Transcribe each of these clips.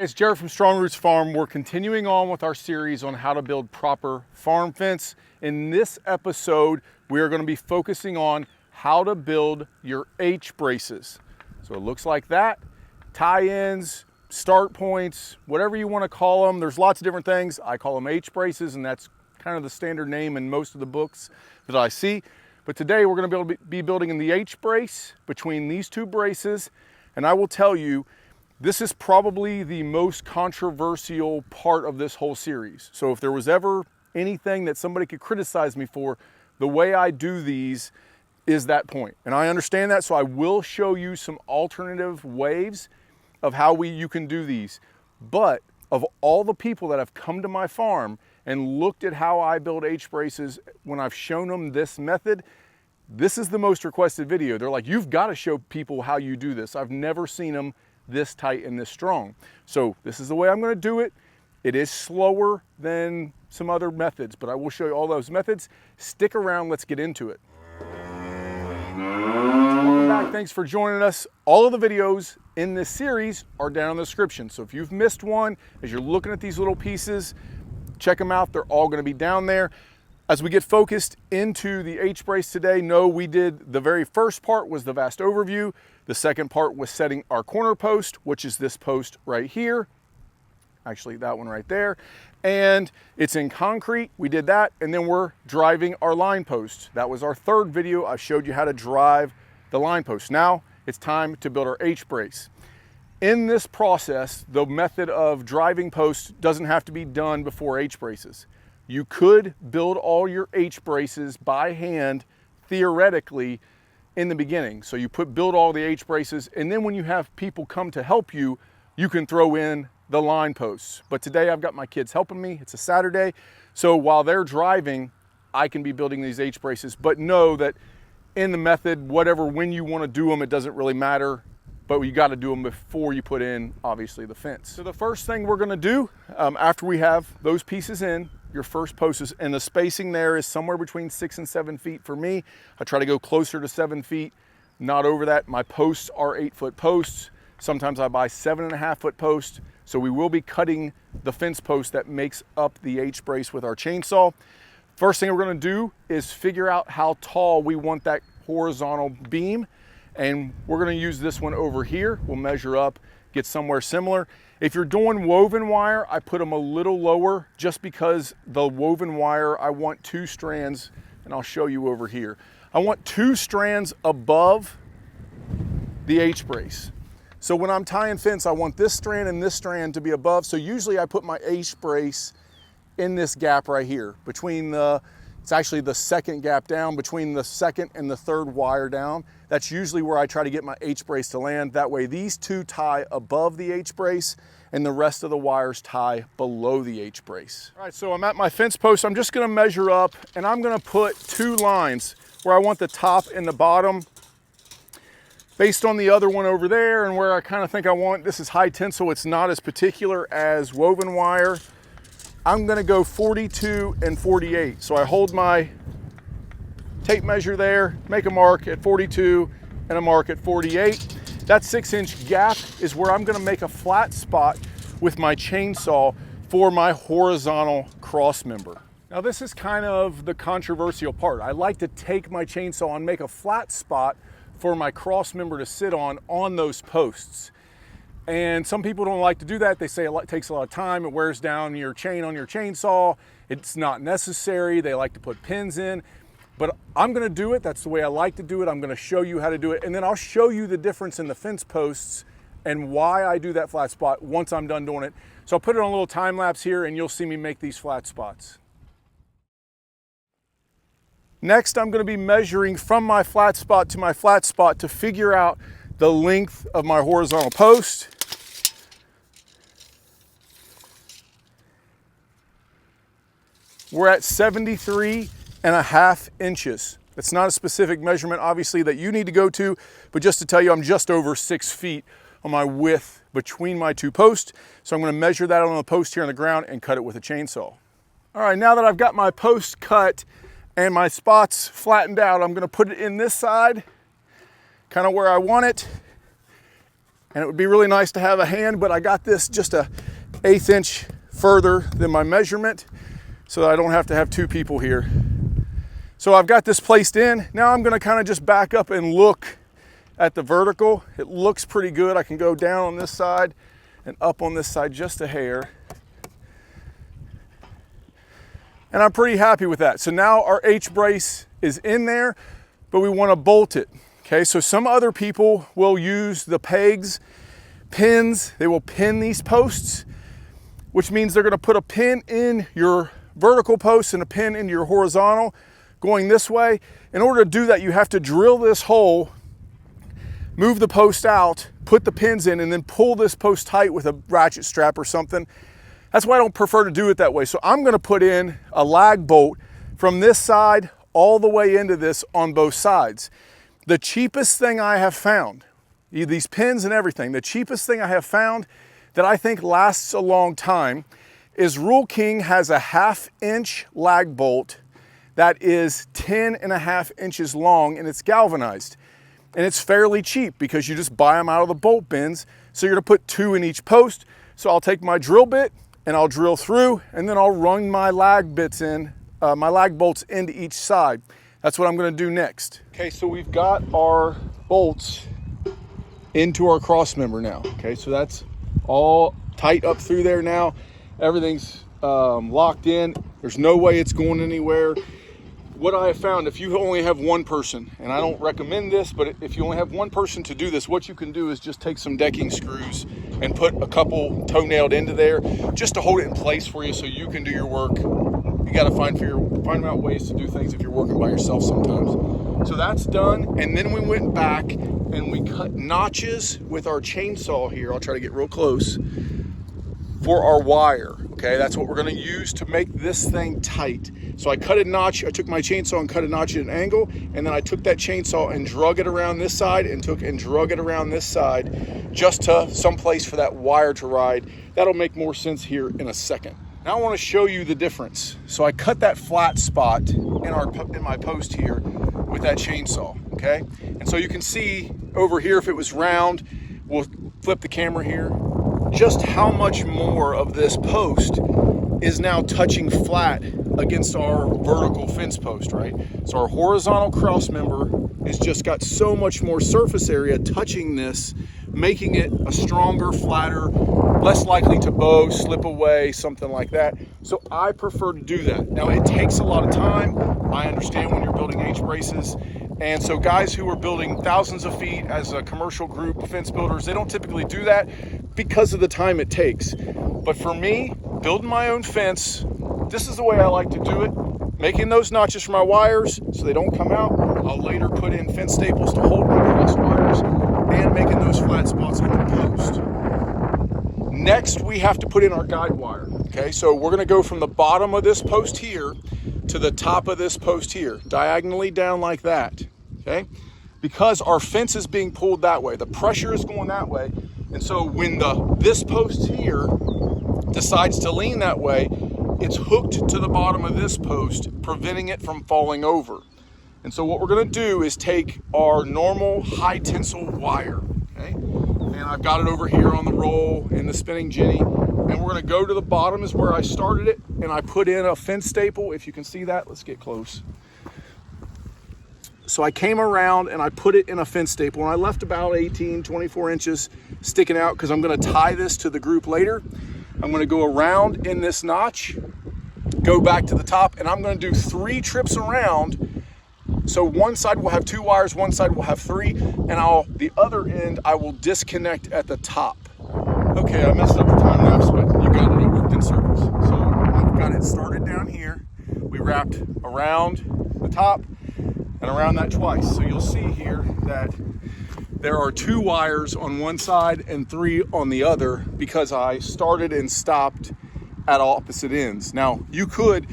It's Jared from Strongroots Farm. We're continuing on with our series on how to build proper farm fence. In this episode, we are going to be focusing on how to build your H braces. So it looks like that. Tie-ins, start points, whatever you want to call them. There's lots of different things. I call them H braces, and that's kind of the standard name in most of the books that I see. But today we're going to be building in the H brace between these two braces. And I will tell you, this is probably the most controversial part of this whole series. So if there was ever anything that somebody could criticize me for, the way I do these is that point. And I understand that, so I will show you some alternative ways of how you can do these. But of all the people that have come to my farm and looked at how I build H braces, when I've shown them this method, this is the most requested video. They're like, you've got to show people how you do this. I've never seen them this tight and this strong. So this is the way I'm going to do it. It is slower than some other methods, but I will show you all those methods. Stick around, let's get into it. Welcome back, thanks for joining us. All of the videos in this series are down in the description. So if you've missed one, as you're looking at these little pieces, check them out. They're all going to be down there. As we get focused into the H brace today, we did the very first part was the vast overview. The second part was setting our corner post, which is this post right here. Actually, that one right there. And it's in concrete. We did that. And then we're driving our line post. That was our third video. I showed you how to drive the line post. Now it's time to build our H brace. In this process, the method of driving posts doesn't have to be done before H braces. You could build all your H braces by hand, theoretically, in the beginning. So you build all the H braces, and then when you have people come to help you, you can throw in the line posts. But today I've got my kids helping me. It's a Saturday. So while they're driving, I can be building these H braces. But know that in the method, when you want to do them, it doesn't really matter. But you got to do them before you put in, obviously, the fence. So the first thing we're going to do after we have those pieces in, your first post is, and the spacing there is somewhere between 6 and 7 feet for me. I try to go closer to 7 feet, not over that. My posts are 8-foot posts. Sometimes I buy 7.5-foot posts. So we will be cutting the fence post that makes up the H brace with our chainsaw. First thing we're going to do is figure out how tall we want that horizontal beam. And we're going to use this one over here. We'll measure up, get somewhere similar. If you're doing woven wire, I put them a little lower just because the woven wire, I want 2 strands, and I'll show you over here. I want 2 strands above the H brace. So when I'm tying fence, I want this strand and this strand to be above. So usually I put my H brace in this gap right here between it's actually the second gap down between the second and the third wire down. That's usually where I try to get my H brace to land. That way these 2 tie above the H brace and the rest of the wires tie below the H brace. All right, so I'm at my fence post. I'm just gonna measure up and I'm gonna put 2 lines where I want the top and the bottom based on the other one over there and where I kind of think I want. This is high tensile. It's not as particular as woven wire. I'm gonna go 42 and 48. So I hold my tape measure there, make a mark at 42 and a mark at 48. That 6-inch gap is where I'm gonna make a flat spot with my chainsaw for my horizontal cross member. Now this is kind of the controversial part. I like to take my chainsaw and make a flat spot for my cross member to sit on those posts. And some people don't like to do that. They say it takes a lot of time, it wears down your chain on your chainsaw, it's not necessary. They like to put pins in. But I'm gonna do it, that's the way I like to do it. I'm gonna show you how to do it, and then I'll show you the difference in the fence posts and why I do that flat spot once I'm done doing it. So I'll put it on a little time lapse here and you'll see me make these flat spots. Next, I'm gonna be measuring from my flat spot to my flat spot to figure out the length of my horizontal post. We're at 73.5 inches. It's not a specific measurement, obviously, that you need to go to, but just to tell you, I'm just over 6 feet on my width between my 2 posts. So I'm gonna measure that on the post here on the ground and cut it with a chainsaw. All right, now that I've got my post cut and my spots flattened out, I'm gonna put it in this side, kind of where I want it. And it would be really nice to have a hand, but I got this just a 1/8 inch further than my measurement so that I don't have to have 2 people here. So I've got this placed in. Now I'm gonna kind of just back up and look at the vertical. It looks pretty good. I can go down on this side and up on this side just a hair. And I'm pretty happy with that. So now our H-brace is in there, but we wanna bolt it. Okay, so some other people will use the pegs, pins, they will pin these posts, which means they're gonna put a pin in your vertical post and a pin into your horizontal going this way. In order to do that, you have to drill this hole, move the post out, put the pins in, and then pull this post tight with a ratchet strap or something. That's why I don't prefer to do it that way. So I'm gonna put in a lag bolt from this side all the way into this on both sides. The cheapest thing I have found, these pins and everything, the cheapest thing I have found that I think lasts a long time is Rule King has a 1/2 inch lag bolt that is 10.5 inches long, and it's galvanized. And it's fairly cheap because you just buy them out of the bolt bins. So you're gonna put 2 in each post. So I'll take my drill bit and I'll drill through, and then I'll run my lag bits in, my lag bolts into each side. That's what I'm gonna do next. Okay, so we've got our bolts into our cross member now. Okay, so that's all tight up through there now. Everything's locked in. There's no way it's going anywhere. What I have found, if you only have one person, and I don't recommend this, but if you only have one person to do this, what you can do is just take some decking screws and put a couple toe-nailed into there just to hold it in place for you so you can do your work. You got to find out ways to do things if you're working by yourself sometimes. So that's done, and then we went back and we cut notches with our chainsaw here. I'll try to get real close for our wire. Okay, that's what we're gonna use to make this thing tight. So I cut a notch, I took my chainsaw and cut a notch at an angle, and then I took that chainsaw and drug it around this side and drug it around this side just to some place for that wire to ride. That'll make more sense here in a second. Now I wanna show you the difference. So I cut that flat spot in my post here with that chainsaw, okay? And so you can see over here, if it was round, we'll flip the camera here, just how much more of this post is now touching flat against our vertical fence post, right? So our horizontal cross member has just got so much more surface area touching this, making it a stronger, flatter, less likely to bow, slip away, something like that. So I prefer to do that. Now it takes a lot of time. I understand when you're building H-braces. And so guys who are building thousands of feet as a commercial group, fence builders, they don't typically do that because of the time it takes. But for me, building my own fence, this is the way I like to do it. Making those notches for my wires so they don't come out. I'll later put in fence staples to hold my cross wires, and making those flat spots on the post. Next, we have to put in our guide wire. Okay, so we're gonna go from the bottom of this post here to the top of this post here, diagonally down like that, okay? Because our fence is being pulled that way, the pressure is going that way, and so when this post here decides to lean that way, it's hooked to the bottom of this post, preventing it from falling over. And so what we're gonna do is take our normal high tensile wire, okay? And I've got it over here on the roll in the spinning jenny, and we're gonna go to the bottom is where I started it, and I put in a fence staple. If you can see that, let's get close. So I came around and I put it in a fence staple, and I left about 18, 24 inches sticking out because I'm gonna tie this to the group later. I'm gonna go around in this notch, go back to the top, and I'm gonna do 3 trips around. So one side will have 2 wires, one side will have 3, and the other end I will disconnect at the top. Okay, I messed up the time lapse, but you got it, it worked in circles. So I've got it started down here. We wrapped around the top and around that twice. So you'll see here that there are 2 wires on one side and 3 on the other because I started and stopped at opposite ends. Now, you could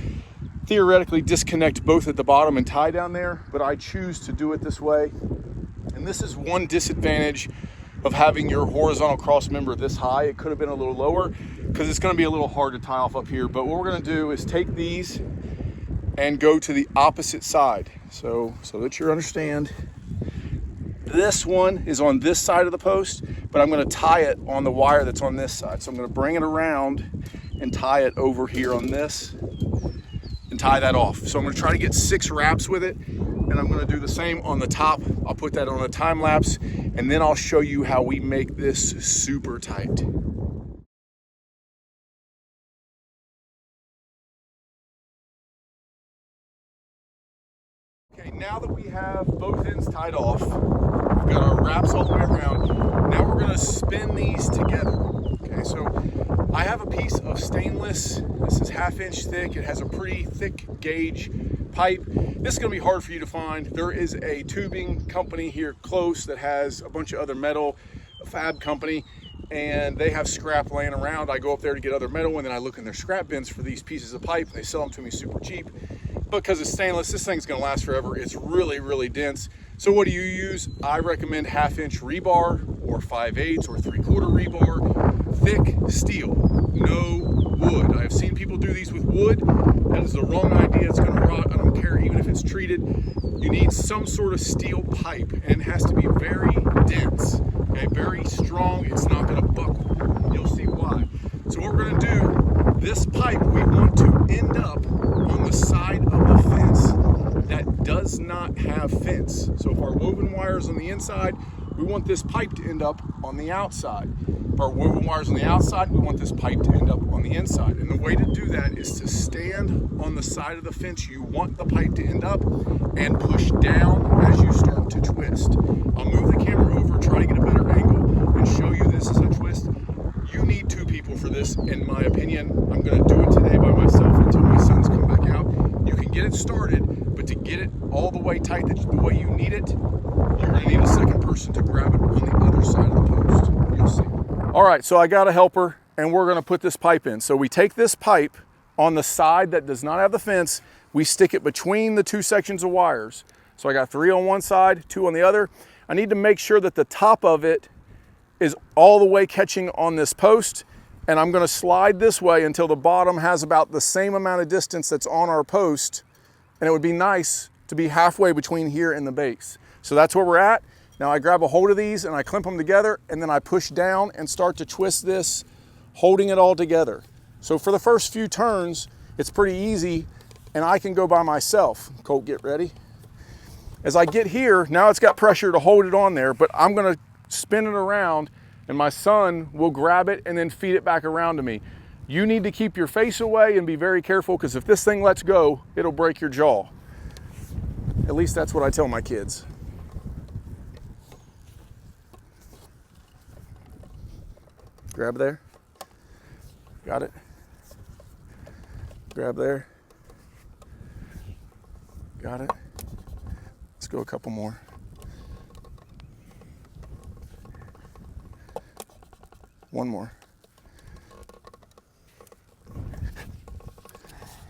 theoretically disconnect both at the bottom and tie down there, but I choose to do it this way. And this is one disadvantage of having your horizontal cross member this high. It could have been a little lower because it's going to be a little hard to tie off up here. But what we're going to do is take these and go to the opposite side. So that you understand, This one is on this side of the post, but I'm going to tie it on the wire that's on this side. So I'm going to bring it around and tie it over here on this and tie that off. So I'm going to try to get 6 wraps with it, and I'm going to do the same on the top. I'll put that on a time lapse, and then I'll show you how we make this super tight. Okay, now that we have both ends tied off, we've got our wraps all the way around. Now we're going to spin these together. Okay, so I have a piece of stainless. This is 1/2 inch thick. It has a pretty thick gauge pipe. This is going to be hard for you to find. There is a tubing company here close that has a bunch of other metal, a fab company, and they have scrap laying around. I go up there to get other metal, and then I look in their scrap bins for these pieces of pipe. They sell them to me super cheap. Because it's stainless, this thing's gonna last forever. It's really, really dense. So what do you use? I recommend 1/2 inch rebar or 5/8 or 3/4 rebar, thick steel, no wood. I've seen people do these with wood. That is the wrong idea. It's gonna rot. I don't care even if it's treated. You need some sort of steel pipe, and it has to be very dense, okay? Very strong. It's not gonna buckle. You'll see why. So what we're gonna do, this pipe, we want to end up on the side of the fence that does not have fence. So if our woven wire is on the inside, we want this pipe to end up on the outside. If our woven wire is on the outside, we want this pipe to end up on the inside. And the way to do that is to stand on the side of the fence you want the pipe to end up and push down as you start to twist. I'll move the camera over, try to get a better angle, and show you this as a twist. You need 2 people for this, in my opinion. I'm gonna do it today by myself until my sons come back out. You can get it started, but to get it all the way tight the way you need it, you're gonna need a second person to grab it on the other side of the post. You'll see. All right, so I got a helper, and we're gonna put this pipe in. So we take this pipe on the side that does not have the fence, we stick it between the 2 sections of wires. So I got 3 on one side, 2 on the other. I need to make sure that the top of it is all the way catching on this post, and I'm gonna slide this way until the bottom has about the same amount of distance that's on our post, and it would be nice to be halfway between here and the base. So that's where we're at. Now I grab a hold of these and I clamp them together, and then I push down and start to twist this, holding it all together. So for the first few turns, it's pretty easy, and I can go by myself. Colt, get ready. As I get here, now it's got pressure to hold it on there, but I'm gonna spin it around, and my son will grab it and then feed it back around to me. You need to keep your face away and be very careful, because if this thing lets go, it'll break your jaw. At least that's what I tell my kids. Grab there. Got it. Grab there. Got it. Let's go a couple more. One more.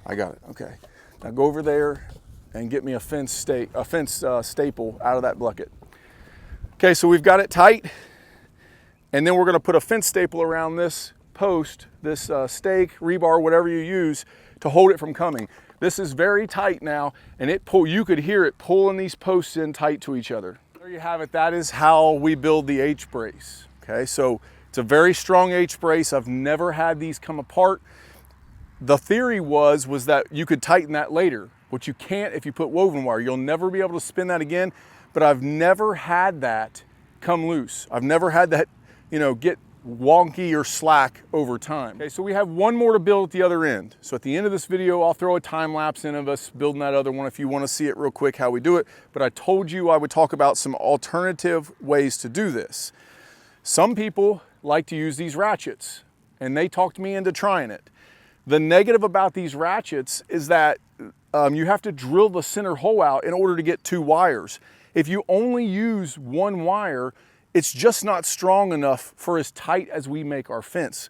I got it. Okay. Now go over there and get me a fence staple out of that bucket. Okay, so we've got it tight, and then we're going to put a fence staple around this post, this stake, rebar, whatever you use to hold it from coming. This is very tight now, and you could hear it pulling these posts in tight to each other. There you have it. That is how we build the H brace. Okay, so it's a very strong H brace. I've never had these come apart. The theory was that you could tighten that later, which you can't if you put woven wire. You'll never be able to spin that again, but I've never had that come loose. I've never had that, get wonky or slack over time. Okay, so we have one more to build at the other end. So at the end of this video, I'll throw a time lapse in of us building that other one if you want to see it real quick how we do it. But I told you I would talk about some alternative ways to do this. Some people like to use these ratchets, and they talked me into trying it. The negative about these ratchets is that you have to drill the center hole out in order to get 2 wires. If you only use 1 wire, it's just not strong enough for as tight as we make our fence.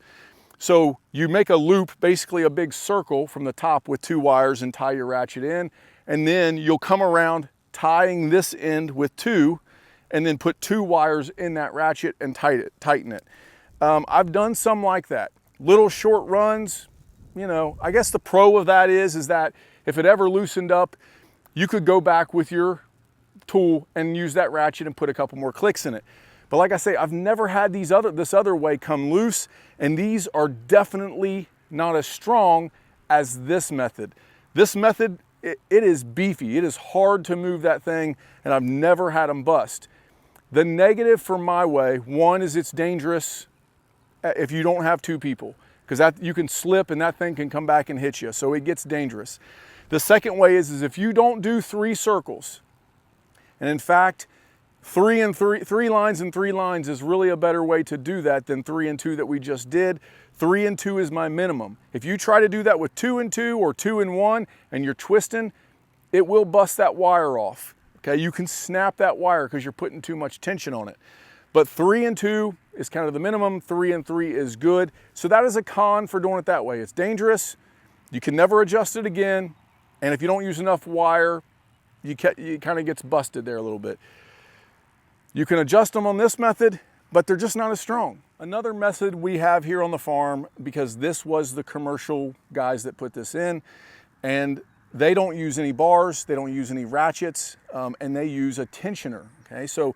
So you make a loop, basically a big circle from the top with 2 wires, and tie your ratchet in, and then you'll come around tying this end with 2, and then put 2 wires in that ratchet and tighten it. I've done some like that. Little short runs, I guess the pro of that is that if it ever loosened up, you could go back with your tool and use that ratchet and put a couple more clicks in it. But like I say, I've never had this other way come loose, and these are definitely not as strong as this method. This method, it is beefy. It is hard to move that thing, and I've never had them bust. The negative for my way, one is it's dangerous if you don't have two people, because that you can slip and that thing can come back and hit you, so it gets dangerous. The second way is if you don't do 3 circles, and in fact, 3 lines and 3 lines is really a better way to do that than 3 and 2 that we just did. 3 and 2 is my minimum. If you try to do that with 2 and 2 or 2 and 1 and you're twisting, it will bust that wire off. Okay, you can snap that wire because you're putting too much tension on it. But 3 and 2 is kind of the minimum. 3 and 3 is good. So that is a con for doing it that way. It's dangerous. You can never adjust it again. And if you don't use enough wire, it kind of gets busted there a little bit. You can adjust them on this method, but they're just not as strong. Another method we have here on the farm, because this was the commercial guys that put this in, and they don't use any bars, they don't use any ratchets, and they use a tensioner, okay? So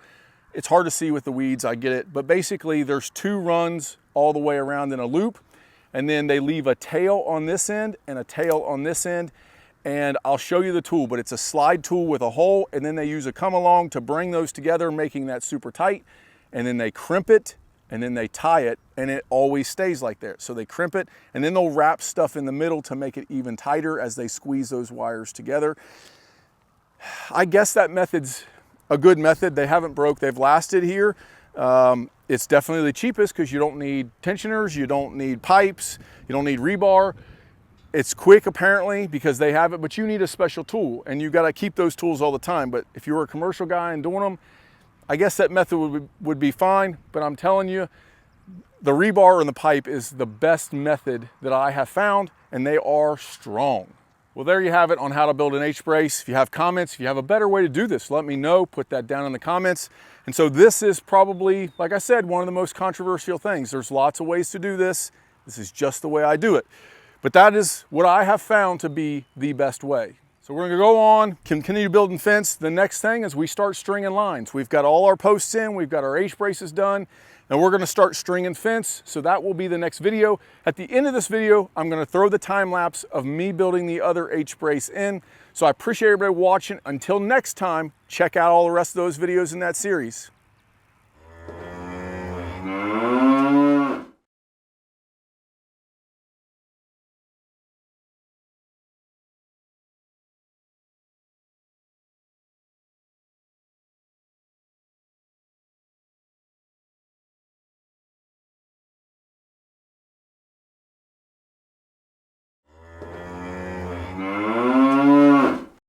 it's hard to see with the weeds, I get it, but basically there's 2 runs all the way around in a loop, and then they leave a tail on this end and a tail on this end, and I'll show you the tool, but it's a slide tool with a hole, and then they use a come along to bring those together, making that super tight, and then they crimp it, and then they tie it, and it always stays like that. So they crimp it, and then they'll wrap stuff in the middle to make it even tighter as they squeeze those wires together. I guess that method's a good method. They haven't broke, they've lasted here. It's definitely the cheapest because you don't need tensioners, you don't need pipes, you don't need rebar. It's quick apparently because they have it, but you need a special tool, and you got to keep those tools all the time. But if you were a commercial guy and doing them, I guess that method would be fine. But I'm telling you, the rebar and the pipe is the best method that I have found, and they are strong. Well, there you have it on how to build an H-brace. If you have comments, if you have a better way to do this, let me know. Put that down in the comments. And so this is probably, like I said, one of the most controversial things. There's lots of ways to do this. This is just the way I do it. But that is what I have found to be the best way. So we're gonna go on, continue building fence. The next thing is we start stringing lines. We've got all our posts in, we've got our H-braces done, and we're gonna start stringing fence. So that will be the next video. At the end of this video, I'm gonna throw the time lapse of me building the other H-brace in. So I appreciate everybody watching. Until next time, check out all the rest of those videos in that series.